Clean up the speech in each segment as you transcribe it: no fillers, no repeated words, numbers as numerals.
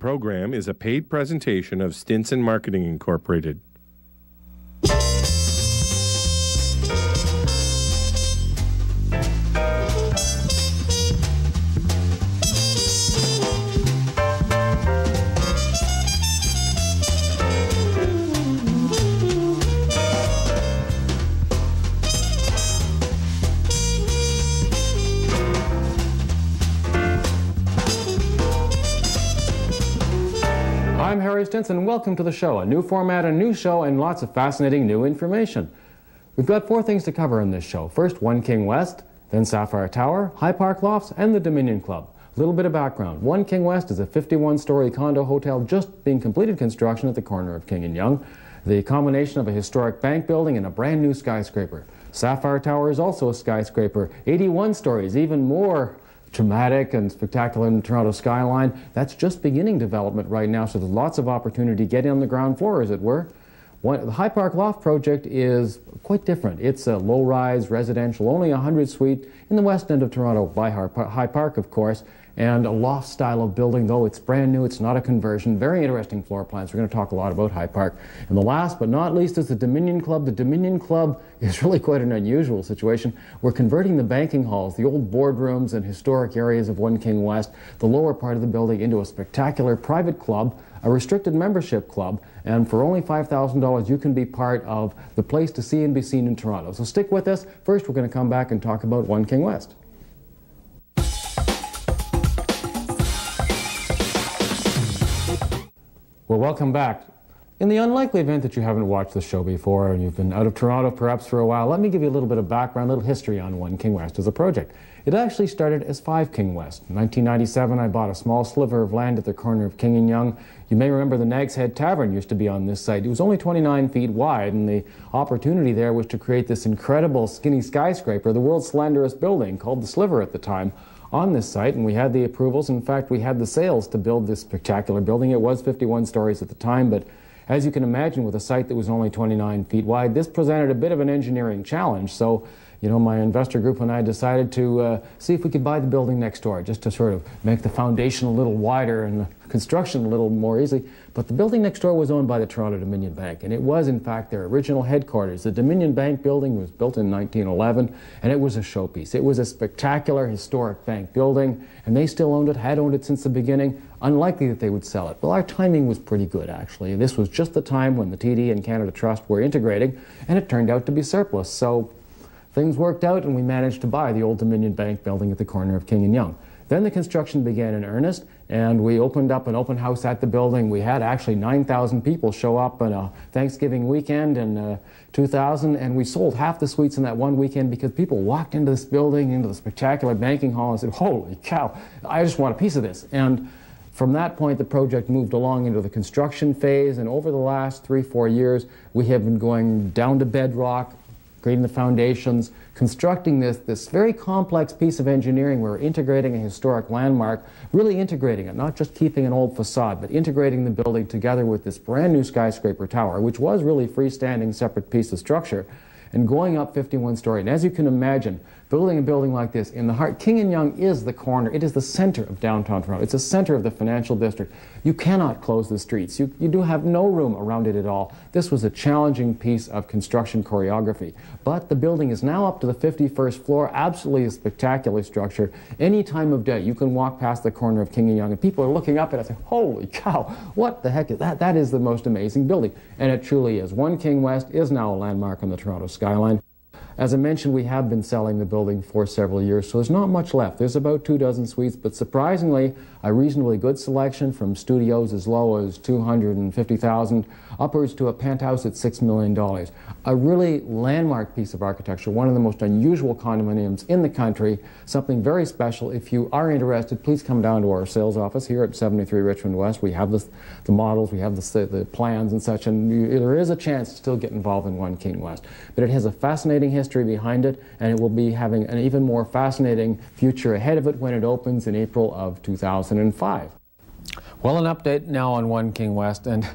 program is a paid presentation of Stinson Marketing Incorporated. I'm Harry Stinson, and welcome to the show. A new format, a new show, and lots of fascinating new information. We've got 4 things to cover in this show. First, One King West, then Sapphire Tower, High Park Lofts, and the Dominion Club. A little bit of background. One King West is a 51-story condo hotel just being completed construction at the corner of King and Yonge. The combination of a historic bank building and a brand new skyscraper. Sapphire Tower is also a skyscraper, 81 stories, even more dramatic and spectacular in the Toronto skyline. That's just beginning development right now, so there's lots of opportunity to get in on the ground floor, as it were. The High Park Loft project is quite different. It's a low-rise residential, only 100 suite in the west end of Toronto, by High Park, of course, and a loft style of building, though it's brand new, it's not a conversion. Very interesting floor plans. We're going to talk a lot about High Park. And the last but not least is the Dominion Club. The Dominion Club is really quite an unusual situation. We're converting the banking halls, the old boardrooms and historic areas of One King West, the lower part of the building, into a spectacular private club, a restricted membership club, and for only $5,000 you can be part of the place to see and be seen in Toronto. So stick with us. First, we're going to come back and talk about One King West. Well, welcome back. In the unlikely event that you haven't watched the show before and you've been out of Toronto perhaps for a while, let me give you a little bit of background, a little history on One King West as a project. It actually started as 5 King West. In 1997, I bought a small sliver of land at the corner of King and Yonge. You may remember the Nag's Head Tavern used to be on this site. It was only 29 feet wide, and the opportunity there was to create this incredible skinny skyscraper, the world's slenderest building, called the Sliver at the time, on this site, and we had the approvals. In fact, we had the sales to build this spectacular building. It was 51 stories at the time, but as you can imagine, with a site that was only 29 feet wide, this presented a bit of an engineering challenge. So, you know, my investor group and I decided to see if we could buy the building next door, just to sort of make the foundation a little wider and the construction a little more easy. But the building next door was owned by the Toronto Dominion Bank, and it was, in fact, their original headquarters. The Dominion Bank building was built in 1911, and it was a showpiece. It was a spectacular, historic bank building, and they still owned it, had owned it since the beginning. Unlikely that they would sell it. Well, our timing was pretty good, actually. This was just the time when the TD and Canada Trust were integrating, and it turned out to be surplus. So things worked out, and we managed to buy the old Dominion Bank building at the corner of King and Yonge. Then the construction began in earnest, and we opened up an open house at the building. We had actually 9,000 people show up on a Thanksgiving weekend in 2000, and we sold half the suites in that one weekend because people walked into this building, into the spectacular banking hall, and said, "Holy cow, I just want a piece of this." And from that point, the project moved along into the construction phase, and over the last 3-4 years, we have been going down to bedrock, creating the foundations, constructing this very complex piece of engineering. We're integrating a historic landmark, really integrating it, not just keeping an old facade, but integrating the building together with this brand new skyscraper tower, which was really a freestanding separate piece of structure, and going up 51 story. And as you can imagine, building a building like this in the heart, King and Yonge is the corner, it is the center of downtown Toronto. It's the center of the financial district. You cannot close the streets. You do have no room around it at all. This was a challenging piece of construction choreography. But the building is now up to the 51st floor, absolutely a spectacular structure. Any time of day, you can walk past the corner of King and Yonge, and people are looking up at it and say, "Holy cow, what the heck is that?" That is the most amazing building. And it truly is. One King West is now a landmark on the Toronto skyline. As I mentioned, we have been selling the building for several years, so there's not much left. There's about 24 suites, but surprisingly, a reasonably good selection, from studios as low as $250,000 upwards to a penthouse at $6 million. A really landmark piece of architecture, one of the most unusual condominiums in the country, something very special. If you are interested, please come down to our sales office here at 73 Richmond West. We have the models, we have the plans and such, and there is a chance to still get involved in One King West. But it has a fascinating history behind it, and it will be having an even more fascinating future ahead of it when it opens in April of 2005. Well, an update now on One King West, and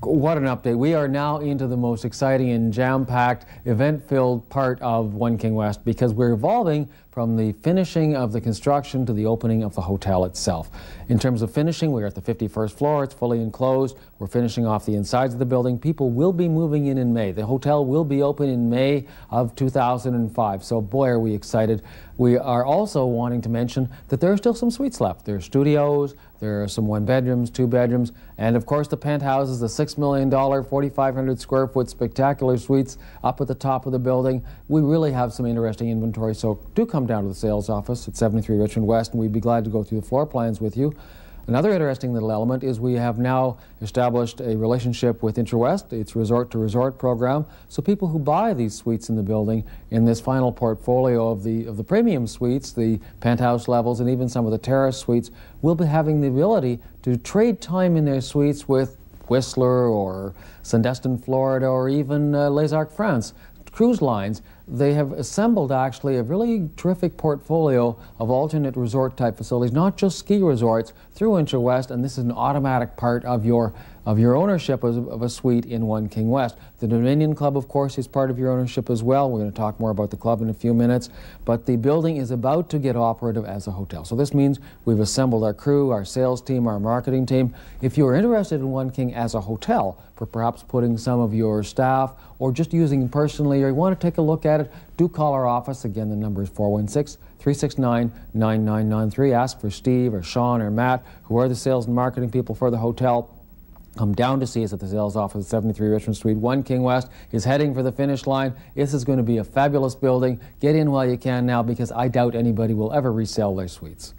what an update. We are now into the most exciting and jam-packed, event-filled part of One King West, because we're evolving from the finishing of the construction to the opening of the hotel itself. In terms of finishing, we're at the 51st floor. It's fully enclosed. We're finishing off the insides of the building. People will be moving in May. The hotel will be open in May of 2005. So boy, are we excited. We are also wanting to mention that there are still some suites left. There are studios, there are some 1 bedrooms, 2 bedrooms, and of course the penthouses, the $6 million, 4,500 square foot spectacular suites up at the top of the building. We really have some interesting inventory, so do come down to the sales office at 73 Richmond West, and we'd be glad to go through the floor plans with you. Another interesting little element is we have now established a relationship with Interwest. It's resort-to-resort program. So people who buy these suites in the building in this final portfolio of the premium suites, the penthouse levels, and even some of the terrace suites, will be having the ability to trade time in their suites with Whistler or Sandestin, Florida, or even Les Arcs, France. Cruise lines. They have assembled actually a really terrific portfolio of alternate resort type facilities, not just ski resorts, through Interwest, and this is an automatic part of your ownership of a suite in One King West. The Dominion Club, of course, is part of your ownership as well. We're going to talk more about the club in a few minutes, but the building is about to get operative as a hotel. So this means we've assembled our crew, our sales team, our marketing team. If you're interested in One King as a hotel, for perhaps putting some of your staff or just using personally, or you want to take a look at it, do call our office. Again, the number is 416-369-9993. Ask for Steve or Sean or Matt, who are the sales and marketing people for the hotel. Come down to see us at the sales office at 73 Richmond Street. One King West is heading for the finish line. This is going to be a fabulous building. Get in while you can now, because I doubt anybody will ever resell their suites.